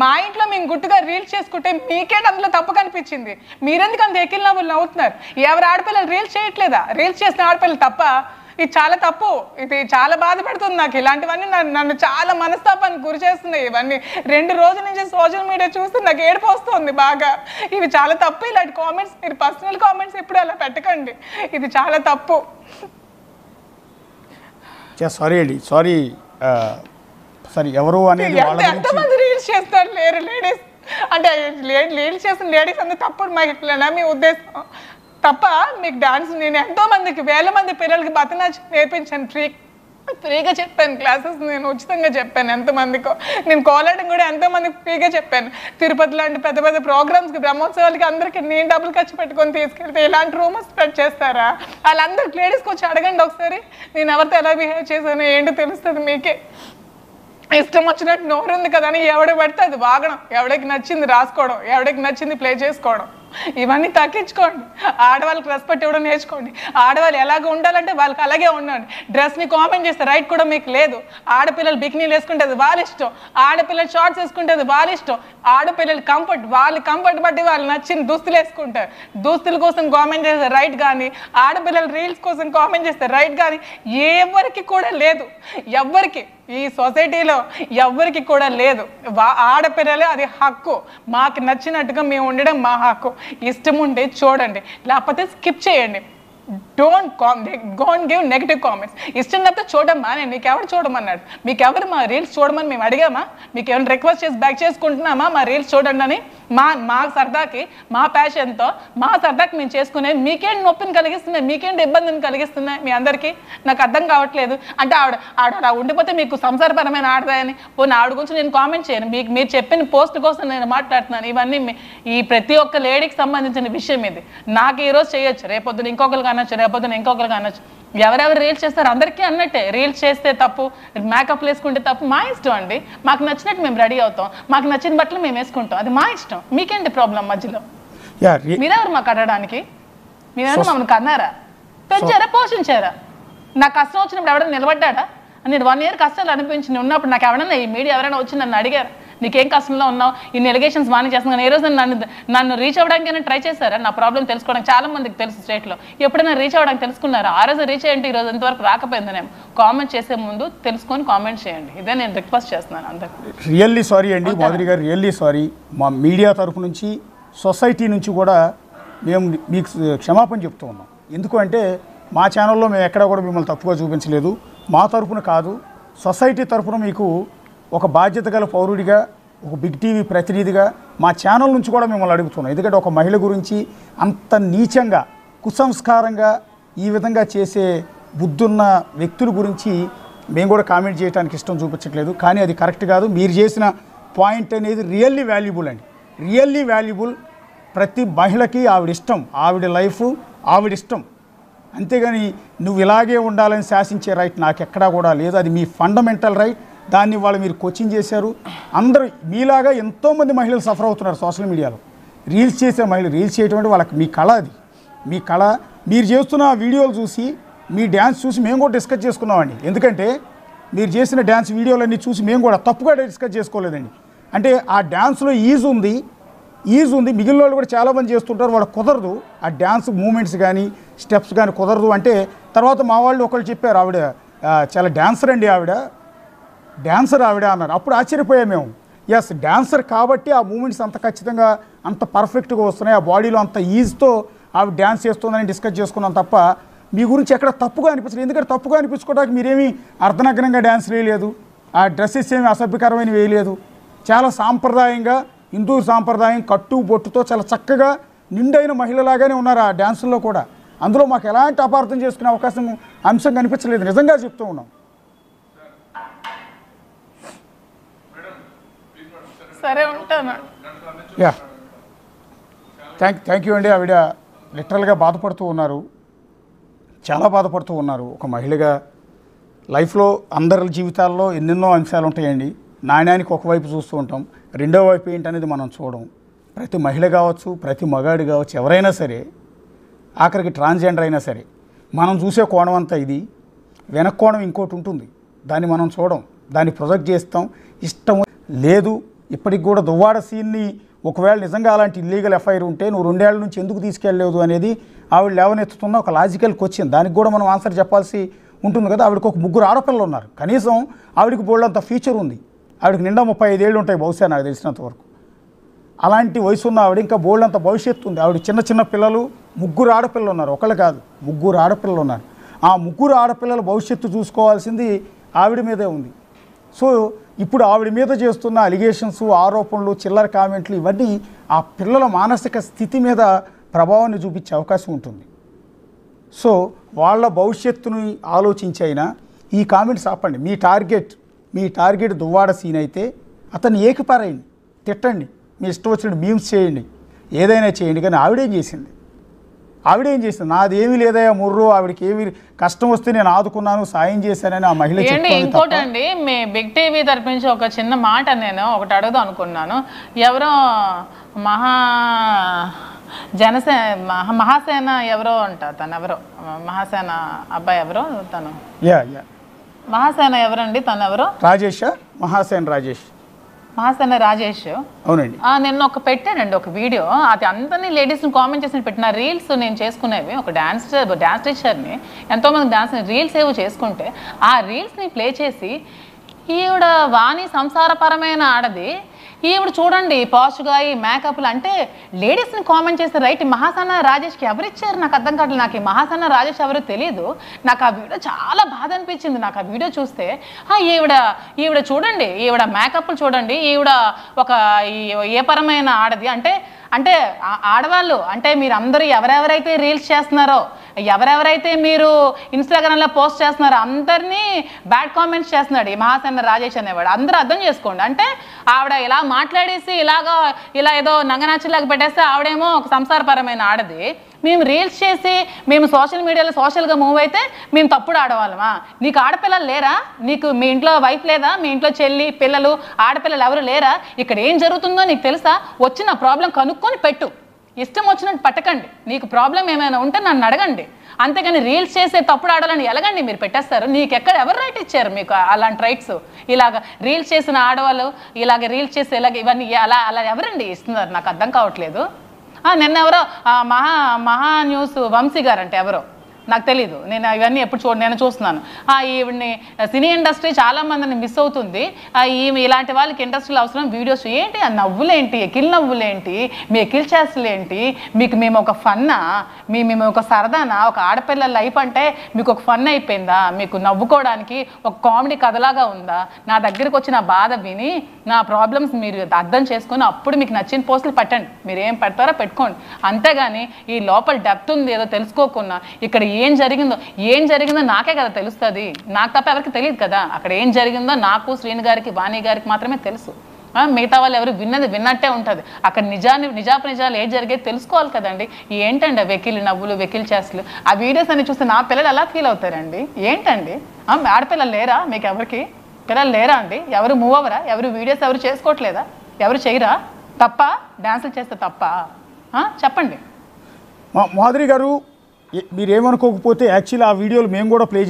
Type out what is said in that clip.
మా ఇంట్లో మేము గుట్టుగా రీల్స్ చేసుకుంటే మీకేంటి అందులో తప్పు కనిపించింది? మీరెందుకు అంత ఎకిల్ నవ్వులు నవ్వుతున్నారు? ఎవరు ఆడపిల్లలు రీల్స్ చేయట్లేదా? రీల్స్ చేసిన ఆడపిల్లలు తప్ప? ఇది చాలా తప్పు. ఇది చాలా బాధపడుతుంది నాకు. ఇలాంటివన్నీ నన్ను చాలా మనస్తాపానికి గురి చేస్తున్నాయి. ఇవన్నీ 2 రోజుల నుంచి సోషల్ మీడియా చూస్తే నాకు ఏడుపు వస్తుంది బాగా. ఇవి చాలా తప్పు. ఇలాంటి కామెంట్స్, మీరు పర్సనల్ కామెంట్స్ ఎప్పుడు అలా పెట్టకండి. ఇది చాలా తప్పు. సారీ అండి, సారీ. సరే, ఎవరు అనేది ఎంతమంది రీల్స్ చేస్తారు లేరు లేడీస్ అంటే రీల్స్ చేసిన లేడీస్ అంతా తప్పుడు మహిళనా మీ ఉద్దేశం? తప్ప మీకు డాన్స్ నేను ఎంతో మందికి 1000 మంది పిల్లలకి భరతనాట్యం నేర్పించాను. ఫ్రీగా చెప్పాను క్లాసెస్, నేను ఉచితంగా చెప్పాను ఎంతమందికో. నేను కోలాటం కూడా ఎంతోమందికి ఫ్రీగా చెప్పాను. తిరుపతి లాంటి పెద్ద పెద్ద ప్రోగ్రామ్స్కి, బ్రహ్మోత్సవాలకి అందరికీ నేను డబ్బులు ఖర్చు పెట్టుకొని తీసుకెళ్తే ఇలాంటి రూమర్స్ స్ప్రెడ్ చేస్తారా? వాళ్ళందరూ లేడీస్కి వచ్చి అడగండి ఒకసారి, నేను ఎవరితో ఎలా బిహేవ్ చేశాను ఏంటో తెలుస్తుంది మీకే. ఇష్టం వచ్చినట్టు నోరుంది కదా అని ఎవడ పడితే అది వాగడం, ఎవడికి నచ్చింది రాసుకోవడం, ఎవడికి నచ్చింది ప్లే చేసుకోవడం, ఇవన్నీ తగ్గించుకోండి. ఆడవాళ్ళకి రెస్పెక్ట్ ఇవ్వడం నేర్చుకోండి. ఆడవాళ్ళు ఎలాగ ఉండాలంటే వాళ్ళకి అలాగే ఉండండి. డ్రెస్ని కామెంట్ చేస్తే రైట్ కూడా మీకు లేదు. ఆడపిల్లలు బికినీలు వేసుకుంటే అది వాళ్ళ ఇష్టం, ఆడపిల్లలు షార్ట్స్ వేసుకుంటే అది వాళ్ళ ఇష్టం. ఆడపిల్లలు కంఫర్ట్, వాళ్ళ కంఫర్ట్ బట్టి వాళ్ళు నచ్చిన దుస్తులు వేసుకుంటారు. దుస్తుల కోసం కామెంట్ చేస్తే రైట్ కానీ, ఆడపిల్లలు రీల్స్ కోసం కామెంట్ చేస్తే రైట్ కానీ ఎవరికి కూడా లేదు. ఎవ్వరికి ఈ సొసైటీలో ఎవ్వరికి కూడా లేదు. ఆడపిల్లలే అది హక్కు. మాకు నచ్చినట్టుగా మేము ఉండడం మా హక్కు. ఇష్టం ఉంటే చూడండి, లేకపోతే స్కిప్ చేయండి. Don't give negative comments. ఇష్టం లేకపోతే చూడమ్మా. నేను మీకు ఎవరు చూడమన్నాడు? మీకు ఎవరు మా రీల్స్ చూడమని మేము అడిగామా? మీకు ఏమైనా రిక్వెస్ట్ చేసి బ్యాక్ చేసుకుంటున్నామా మా రీల్స్ చూడండి అని? మా సరదాకి, మా ప్యాషన్తో, మా సరదాకి మేము చేసుకునేది మీకేంటి నొప్పిని కలిగిస్తున్నాయి, మీకేంటి ఇబ్బందిని కలిగిస్తున్నాయి మీ అందరికీ? నాకు అర్థం కావట్లేదు. అంటే ఆవిడ ఉండిపోతే మీకు సంసారపరమైన ఆడదాయని పోనీ ఆవిడ గురించి నేను కామెంట్ చేయను. మీరు చెప్పిన పోస్ట్ కోసం నేను మాట్లాడుతున్నాను. ఇవన్నీ ఈ ప్రతి ఒక్క లేడీకి సంబంధించిన విషయం ఇది. నాకు ఈరోజు చేయొచ్చు, రేపొద్దున ఇంకొకరికి అనొచ్చు, రేపొద్దున ఇంకొకరికి అనొచ్చు. ఎవరెవరు రీల్స్ చేస్తారు అందరికీ అన్నట్టే. రీల్స్ చేస్తే తప్పు, మేకప్ వేసుకుంటే తప్పు, మా ఇష్టం అండి. మాకు నచ్చినట్టు మేము రెడీ అవుతాం, మాకు నచ్చిన బట్టలు మేము వేసుకుంటాం, అది మా ఇష్టం. మీకేంటి ప్రాబ్లం మధ్యలో? మీరెవరు మాకు అడగడానికి? మీరెవరు మమ్మల్ని కన్నారా, పెంచారా, పోషించారా? నాకు కష్టం వచ్చినప్పుడు ఎవరైనా నిలబడ్డా? నేను 1 year కష్టాలు అనిపించి ఉన్నప్పుడు నాకు ఎవరైనా ఈ మీడియా ఎవరైనా వచ్చి నన్ను అడిగారు నీకేం కష్టంలో ఉన్నావు, ఇన్ని ఎలిగేషన్స్ బాగానే చేస్తున్నాను, ఏ రోజు నన్ను రీచ్ అవ్వడానికి ట్రై చేశారా? నా ప్రాబ్లం తెలుసుకోవడానికి చాలా మందికి తెలుసు స్టేట్లో. ఎప్పుడైనా రీచ్ అవ్వడానికి తెలుసుకున్నారా? ఆ రోజు రీచ్ అయ్యంటే ఈరోజు ఇంతవరకు రాకపోయింది. నేను కామెంట్ చేసే ముందు తెలుసుకొని కామెంట్ చేయండి. ఇదే నేను రిక్వెస్ట్ చేస్తున్నాను అందరికీ. రియల్లీ సారీ అండి మాధురి గారు, రియల్లీ సారీ. మా మీడియా తరఫు నుంచి, సొసైటీ నుంచి కూడా మేము మీకు క్షమాపణ చెప్తూ ఉన్నాం. ఎందుకంటే మా ఛానల్లో మేము ఎక్కడా కూడా మిమ్మల్ని తప్పుగా చూపించలేదు. మా తరఫున కాదు, సొసైటీ తరఫున మీకు ఒక బాధ్యత గల పౌరుడిగా, ఒక బిగ్ టీవీ ప్రతినిధిగా మా ఛానల్ నుంచి కూడా మిమ్మల్ని అడుగుతున్నాం. ఎందుకంటే ఒక మహిళ గురించి అంత నీచంగా, కుసంస్కారంగా ఈ విధంగా చేసే బుద్ధున్న వ్యక్తుల గురించి మేము కూడా కామెంట్ చేయడానికి ఇష్టం చూపించట్లేదు. కానీ అది కరెక్ట్ కాదు. మీరు చేసిన పాయింట్ అనేది రియల్లీ వాల్యుబుల్ అండి, రియల్లీ వాల్యుబుల్. ప్రతి మహిళకి ఆవిడ ఇష్టం, ఆవిడ లైఫ్ ఆవిడ ఇష్టం. అంతేగాని నువ్వు ఇలాగే ఉండాలని శాసించే రైట్ నాకు ఎక్కడా కూడా లేదు. అది మీ ఫండమెంటల్ రైట్. దాన్ని వాళ్ళు మీరు కోచింగ్ చేశారు. అందరూ మీలాగా ఎంతోమంది మహిళలు సఫర్ అవుతున్నారు సోషల్ మీడియాలో. రీల్స్ చేసే మహిళలు, రీల్స్ చేయటం అంటే వాళ్ళకి మీ కళ, అది మీ కళ. మీరు చేస్తున్న వీడియోలు చూసి, మీ డ్యాన్స్ చూసి మేము కూడా డిస్కస్ చేసుకున్నామండి. ఎందుకంటే మీరు చేసిన డ్యాన్స్ వీడియోలన్నీ చూసి మేము కూడా తప్పుగా డిస్కస్ చేసుకోలేదండి. అంటే ఆ డ్యాన్స్లో ఈజ్ ఉంది, మిగిలిన వాళ్ళు కూడా చాలామంది చేస్తుంటారు, వాళ్ళకి కుదరదు. ఆ డ్యాన్స్ మూమెంట్స్ కానీ స్టెప్స్ కానీ కుదరదు. అంటే తర్వాత మా వాళ్ళు ఒకళ్ళు చెప్పారు, ఆవిడ చాలా డ్యాన్సర్ అండి, డ్యాన్సర్ ఆవిడ అన్నారు. అప్పుడు ఆశ్చర్యపోయాం మేము. ఎస్, డ్యాన్సర్ కాబట్టి ఆ మూమెంట్స్ అంత ఖచ్చితంగా అంత పర్ఫెక్ట్గా వస్తున్నాయి, ఆ బాడీలో అంత ఈజ్తో ఆవిడ డ్యాన్స్ చేస్తుందని డిస్కస్ చేసుకున్నాం తప్ప మీ గురించి ఎక్కడ తప్పుగా అనిపించలేదు. ఎందుకంటే తప్పుగా అనిపించుకోవడానికి మీరేమీ అర్ధనగ్నంగా డ్యాన్స్ వేయలేదు, ఆ డ్రెస్సెస్ ఏమి అసభ్యకరమైన వేయలేదు. చాలా సాంప్రదాయంగా, హిందూ సాంప్రదాయం కట్టు బొట్టుతో చాలా చక్కగా నిండైన మహిళలాగానే ఉన్నారు ఆ డ్యాన్సుల్లో కూడా. అందులో మాకు ఎలాంటి అపార్థం చేసుకునే అంశం కనిపించలేదు, నిజంగా చెప్తూ ఉన్నాం. సరే ఉంటాను. యా, థ్యాంక్ యూ అండి. ఆవిడ లిటరల్గా బాధపడుతూ ఉన్నారు, చాలా బాధపడుతూ ఉన్నారు. ఒక మహిళగా లైఫ్లో అందరి జీవితాల్లో ఎన్నెన్నో అంశాలు ఉంటాయండి. నాణ్యానికి ఒకవైపు చూస్తూ ఉంటాం, రెండో వైపు ఏంటనేది మనం చూడం. ప్రతి మహిళ కావచ్చు, ప్రతి మగాడు కావచ్చు, ఎవరైనా సరే, ఆఖరికి ట్రాన్స్జెండర్ అయినా సరే, మనం చూసే కోణం అంతా ఇది, వెనక్ కోణం ఇంకోటి ఉంటుంది. దాన్ని మనం చూడం, దాన్ని ప్రొజెక్ట్ చేస్తాం. ఇష్టం లేదు ఇప్పటికి కూడా దువ్వాడ సీన్ని ఒకవేళ నిజంగా అలాంటి ఇల్లీగల్ ఎఫ్ఐఆర్ ఉంటే నువ్వు 2 ఏళ్ల నుంచి ఎందుకు తీసుకెళ్ళలేదు అనేది ఆవిడ లేవనెత్తుతున్న ఒక లాజికల్ క్వశ్చన్. దానికి కూడా మనం ఆన్సర్ చెప్పాల్సి ఉంటుంది కదా. ఆవిడకి ఒక 3 ఆడపిల్లలు ఉన్నారు. కనీసం ఆవిడకి బోల్డంత ఫ్యూచర్ ఉంది. ఆవిడకి నిండా 35 ఏళ్ళు ఉంటాయి బహుశా నాకు తెలిసినంత వరకు. అలాంటి వయసు ఉన్న ఆవిడ ఇంకా బోల్డంత భవిష్యత్తు ఉంది. ఆవిడ చిన్న పిల్లలు 3 ఆడపిల్లలు ఉన్నారు. ఒకళ్ళు కాదు 3 ఆడపిల్లలు ఉన్నారు. ఆ 3 ఆడపిల్లల భవిష్యత్తు చూసుకోవాల్సింది ఆవిడ మీదే ఉంది. సో ఇప్పుడు ఆవిడ మీద చేస్తున్న అలిగేషన్స్, ఆరోపణలు, చిల్లర కామెంట్లు ఇవన్నీ ఆ పిల్లల మానసిక స్థితి మీద ప్రభావాన్ని చూపించే అవకాశం ఉంటుంది. సో వాళ్ళ భవిష్యత్తుని ఆలోచించి అయినా ఈ కామెంట్స్ ఆపండి. మీ టార్గెట్ దువ్వాడ సీన్ అయితే అతన్ని ఏకిపారేయండి, తిట్టండి, మీ ఇష్టం వచ్చిన మీమ్స్ చేయండి, ఏదైనా చేయండి. కానీ ఆవిడేం చేసింది? నాదేమీ లేదయా ముర్రు, ఆవిడకి ఏమి కష్టం వస్తే నేను ఆదుకున్నాను, సాయం చేశానని ఆ మహిళ చెప్పింది. ఇంకోటండి, మీ బిగ్ టీవీ తరపు నుంచి ఒక చిన్న మాట నేను ఒకటి అడుగుదాం అనుకున్నాను. ఎవరో మహాసేన ఎవరో అంట, తను ఎవరో మహాసేన అబ్బాయి ఎవరో తను, మహాసేన ఎవరండి తను ఎవరో? మహాసేన రాజేష్. అవునండి. నేను పెట్టానండి ఒక వీడియో, అది అందరినీ లేడీస్ని కామెంట్ చేసి పెట్టిన రీల్స్ నేను చేసుకునేవి. ఒక డ్యాన్స్ టీచర్ని ఎంతోమంది డ్యాన్స్ రీల్స్ ఏవో చేసుకుంటే ఆ రీల్స్ని ప్లే చేసి ఈవిడ వాణి సంసారపరమైన ఆడది, ఈవిడ చూడండి పాష్గా ఈ మేకప్లు అంటే లేడీస్ని కామెంట్ చేస్తే రైట్. మహాసేన రాజేష్కి ఎవరిచ్చారు నాకు అర్థం కావట్లేదు. నాకు ఈ మహాసేన రాజేష్ ఎవరో తెలియదు. నాకు ఆ వీడియో చాలా బాధ అనిపించింది. నాకు ఆ వీడియో చూస్తే ఈవిడ చూడండి, ఈవిడ మేకప్లు చూడండి, ఈవిడ ఒక ఏ పరమైన ఆడది అంటే ఆడవాళ్ళు అంటే మీరు అందరూ ఎవరెవరైతే రీల్స్ చేస్తున్నారో, ఎవరెవరైతే మీరు ఇన్స్టాగ్రామ్లో పోస్ట్ చేస్తున్నారో అందరినీ బ్యాడ్ కామెంట్స్ చేస్తున్నాడు ఈ మహాసేన రాజేష్ అనేవాడు. అందరూ అర్థం చేసుకోండి. అంటే ఆవిడ ఇలా మాట్లాడేసి ఇలా ఏదో నంగనాచిలాగా పెట్టేస్తే ఆవిడేమో ఒక సంసారపరమైన ఆడది. మేము రీల్స్ చేసి మేము సోషల్ మీడియాలో సోషల్గా మూవ్ అయితే మేము తప్పుడు ఆడవాళ్ళమా? నీకు ఆడపిల్లలు లేరా? నీకు మీ ఇంట్లో వైఫ్ లేదా? మీ ఇంట్లో చెల్లి పిల్లలు ఆడపిల్లలు ఎవరు లేరా? ఇక్కడ ఏం జరుగుతుందో నీకు తెలుసా? వచ్చిన ప్రాబ్లం కనుక్కొని పెట్టు, ఇష్టం వచ్చినట్టు పట్టకండి. నీకు ప్రాబ్లం ఏమైనా ఉంటే నన్ను అడగండి, అంతేగాని రీల్స్ చేసే తప్పుడు ఆడాలని ఎలాగండి మీరు పెట్టేస్తారు? నీకు ఎవరు రైట్ ఇచ్చారు మీకు అలాంటి రైట్స్? ఇలాగ రీల్స్ చేసిన ఆడవాళ్ళు ఇలాగ రీల్స్ చేసి ఇవన్నీ అలా ఎవరండి ఇస్తున్నారు? నాకు అర్థం కావట్లేదు. నిన్న ఎవరో మహా న్యూస్ వంశీ గారు అంటే ఎవరో నాకు తెలీదు, నేను ఇవన్నీ ఎప్పుడు నేను చూస్తున్నాను. ఈవిడ్ని సినీ ఇండస్ట్రీ చాలా మందిని మిస్ అవుతుంది. ఈమె ఇలాంటి వాళ్ళకి ఇండస్ట్రీలో అవసరం. వీడియోస్ ఏంటి, ఆ నవ్వులేంటి, ఎకిల్ నవ్వులేంటి, మీ ఎకిల్ చేస్తులేంటి? మేము ఒక ఫన్నా? మేము ఒక సరదానా? ఒక ఆడపిల్లల లైఫ్ అంటే మీకు ఒక ఫన్ అయిపోయిందా? మీకు నవ్వుకోవడానికి ఒక కామెడీ కథలాగా ఉందా? నా దగ్గరికి వచ్చి నా బాధ విని నా ప్రాబ్లమ్స్ మీరు అర్థం చేసుకొని అప్పుడు మీకు నచ్చిన పోస్టులు పెట్టండి. మీరు ఏం పెడతారో పెట్టుకోండి, అంతేగాని ఈ లోపల డెప్త్ ఉంది ఏదో తెలుసుకోకుండా ఇక్కడ ఏం జరిగిందో నాకే కదా తెలుస్తుంది. నాకు తప్ప ఎవరికి తెలియదు కదా. అక్కడ ఏం జరిగిందో నాకు, శ్రీని గారికి, వాణి గారికి మాత్రమే తెలుసు. మిగతా వాళ్ళు ఎవరు విన్నట్టే ఉంటుంది. అక్కడ నిజాలు ఏం జరిగేది తెలుసుకోవాలి కదండి. ఏంటండి వెకిలి నవ్వులు, వెకిలి చేస్తులు? ఆ వీడియోస్ అన్ని చూస్తే నా పిల్లలు ఎలా ఫీల్ అవుతారండి? ఏంటండి ఆడపిల్లలు లేరా? మీకు ఎవరికి పిల్లలు లేరా అండి? ఎవరు మూవ్ అవ్వరా? ఎవరు వీడియోస్ ఎవరు చేసుకోవట్లేదా? ఎవరు చేయరా? తప్ప డాన్సులు చేస్తే తప్ప? చెప్పండి. మాధురి గారు, మీరేమనుకోకపోతే యాక్చువల్లీ ఆ వీడియోలు మేము కూడా ప్లే